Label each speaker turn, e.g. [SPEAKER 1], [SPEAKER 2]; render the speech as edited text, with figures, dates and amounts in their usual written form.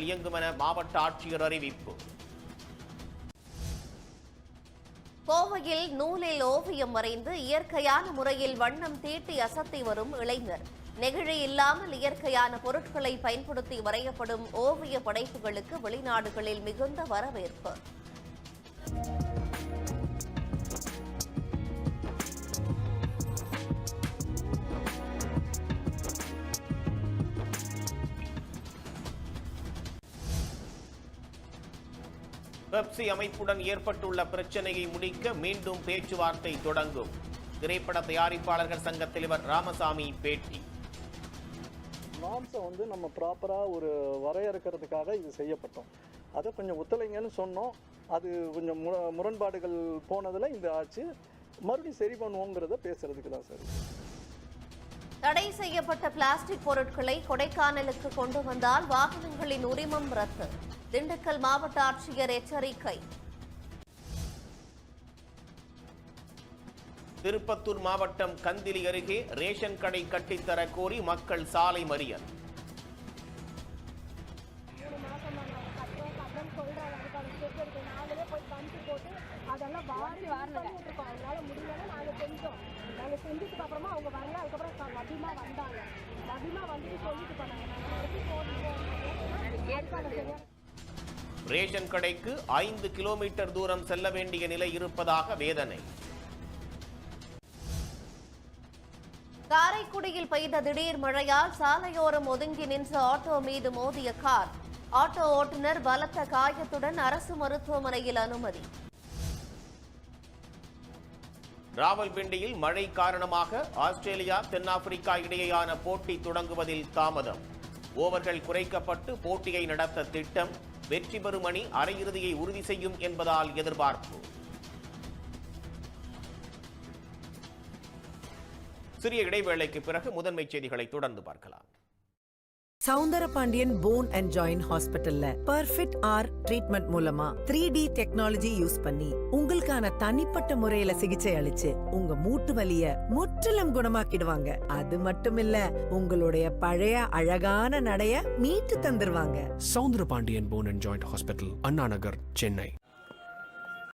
[SPEAKER 1] இயங்கும் என மாவட்ட ஆட்சியர் அறிவிப்பு.
[SPEAKER 2] கோவையில் நூலில் ஓவியம் வரைந்து இயற்கையான முறையில் வண்ணம் தீட்டி அசத்தி வரும் இளைஞர். நெகிழி இல்லாமல் இயற்கையான பொருட்களை பயன்படுத்தி வரையப்படும் ஓவிய படைப்புகளுக்கு வெளிநாடுகளில் மிகுந்த வரவேற்பு.
[SPEAKER 1] பெப்சி அமைப்புடன் ஏற்பட்டுள்ள பிரச்சனையை முடிக்க மீண்டும் பேச்சுவார்த்தை தொடங்கும். திரைப்பட தயாரிப்பாளர்கள் சங்க தலைவர் ராமசாமி பேட்டி.
[SPEAKER 3] நாம்ஸை நம்ம ப்ராப்பராக ஒரு வரையறுக்கிறதுக்காக இது செய்யப்பட்டோம். அதை கொஞ்சம் ஒத்துழைங்கன்னு சொன்னோம். அது கொஞ்சம் முரண்பாடுகள் போனதில் இந்த ஆட்சி மறுபடியும் சரி பண்ணுவோங்கிறத பேசுறதுக்கு தான் சார்.
[SPEAKER 2] தடை செய்யப்பட்ட பிளாஸ்டிக் பொருட்களை கொடைக்கானலுக்கு கொண்டு வந்தால் வாகனங்களின் உரிமம் ரத்து. திண்டுக்கல் மாவட்ட ஆட்சியர் எச்சரிக்கை.
[SPEAKER 1] திருப்பத்தூர் மாவட்டம் கந்திலி அருகே ரேஷன் கடை கட்டித்தர கோரி மக்கள் சாலை மறியல். ரேஷன் கடைக்கு 5 கிலோமீட்டர் தூரம் செல்ல வேண்டிய நிலை இருப்பதாக வேதனை.
[SPEAKER 2] காரைக்குடியில் பெய்த திடீர் மழையால் சாலையோரம் ஒதுங்கி நின்ற ஆட்டோ மீது மோதிய கார். ஆட்டோ ஓட்டுநர் பலத்த காயத்துடன் அரசு மருத்துவமனையில் அனுமதி.
[SPEAKER 1] ராவல்பிண்டியில் மழை காரணமாக ஆஸ்திரேலியா தென்னாப்பிரிக்கா இடையேயான போட்டி தொடங்குவதில் தாமதம். ஓவர்கள் குறைக்கப்பட்டு போட்டியை நடத்த திட்டம். வெற்றி பெறும் அணி அரையிறுதியை உறுதி செய்யும் என்பதால் எதிர்பார்ப்பு. சிறிய இடைவேளைக்கு பிறகு முதன்மை செய்திகளை தொடர்ந்து பார்க்கலாம்.
[SPEAKER 4] சௌந்தரபாண்டியன் போன் அண்ட் ஜாயிண்ட் ஹாஸ்பிட்டல்ல பெர்ஃபெக்ட் ஆர் ட்ரீட்மெண்ட் மூலமா 3D டெக்னாலஜி யூஸ் பண்ணி உங்களுக்கான தனிப்பட்ட முறையில சிகிச்சை அளிச்சு உங்க மூட்டு வலிய முற்றிலும் குணமாக்கிடுவாங்க. அது மட்டும் இல்ல, உங்களுடைய பழைய அழகான நடைய மீட்டு தந்துருவாங்க.
[SPEAKER 5] Soundarapandian phone and joint hospital, Anna Nagar, Chennai.